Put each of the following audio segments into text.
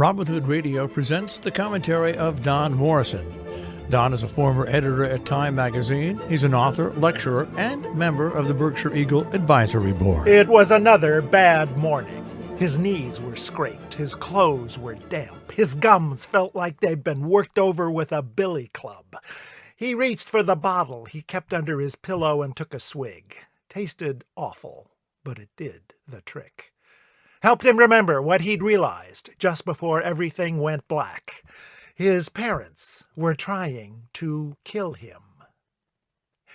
Robin Hood Radio presents the commentary of Don Morrison. Don is a former editor at Time magazine. He's an author, lecturer, and member of the Berkshire Eagle Advisory Board. It was another bad morning. His knees were scraped, his clothes were damp, his gums felt like they'd been worked over with a billy club. He reached for the bottle he kept under his pillow and took a swig. Tasted awful, but it did the trick. Helped him remember what he'd realized just before everything went black. His parents were trying to kill him.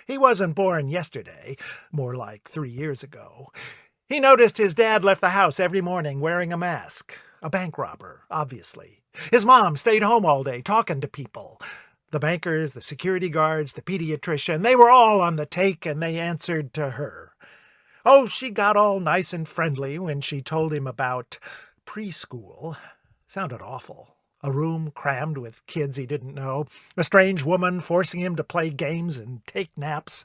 He wasn't born yesterday, more like 3 years ago. He noticed his dad left the house every morning wearing a mask. A bank robber, obviously. His mom stayed home all day talking to people. The bankers, the security guards, the pediatrician, they were all on the take and they answered to her. Oh, she got all nice and friendly when she told him about preschool. Sounded awful. A room crammed with kids he didn't know. A strange woman forcing him to play games and take naps.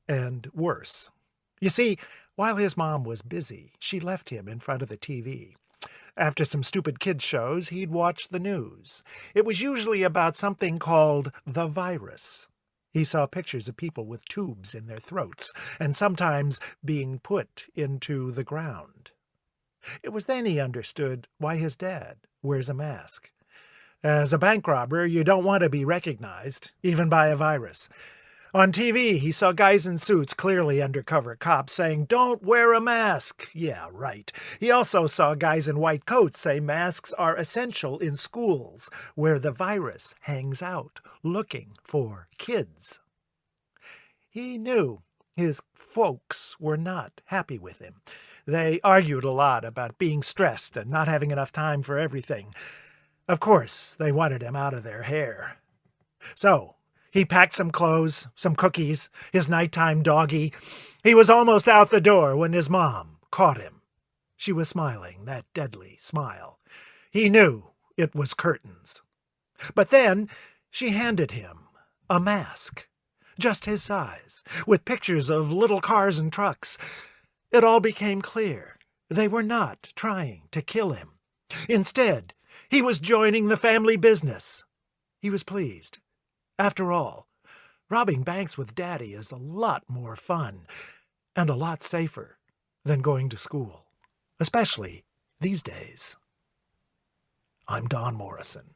And worse. You see, while his mom was busy, she left him in front of the TV. After some stupid kids' shows, he'd watch the news. It was usually about something called the virus. He saw pictures of people with tubes in their throats, and sometimes being put into the ground. It was then he understood why his dad wears a mask. As a bank robber, you don't want to be recognized, even by a virus. On TV, he saw guys in suits, clearly undercover cops, saying, "Don't wear a mask." Yeah, right. He also saw guys in white coats say masks are essential in schools, where the virus hangs out, looking for kids. He knew his folks were not happy with him. They argued a lot about being stressed and not having enough time for everything. Of course, they wanted him out of their hair. So, he packed some clothes, some cookies, his nighttime doggie. He was almost out the door when his mom caught him. She was smiling, that deadly smile. He knew it was curtains. But then she handed him a mask, just his size, with pictures of little cars and trucks. It all became clear. They were not trying to kill him. Instead, he was joining the family business. He was pleased. After all, robbing banks with Daddy is a lot more fun and a lot safer than going to school, especially these days. I'm Don Morrison.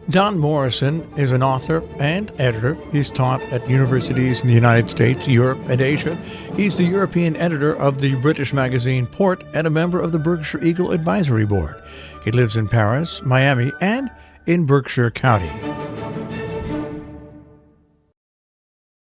Don Morrison is an author and editor. He's taught at universities in the United States, Europe, and Asia. He's the European editor of the British magazine Port and a member of the Berkshire Eagle Advisory Board. He lives in Paris, Miami, and in Berkshire County.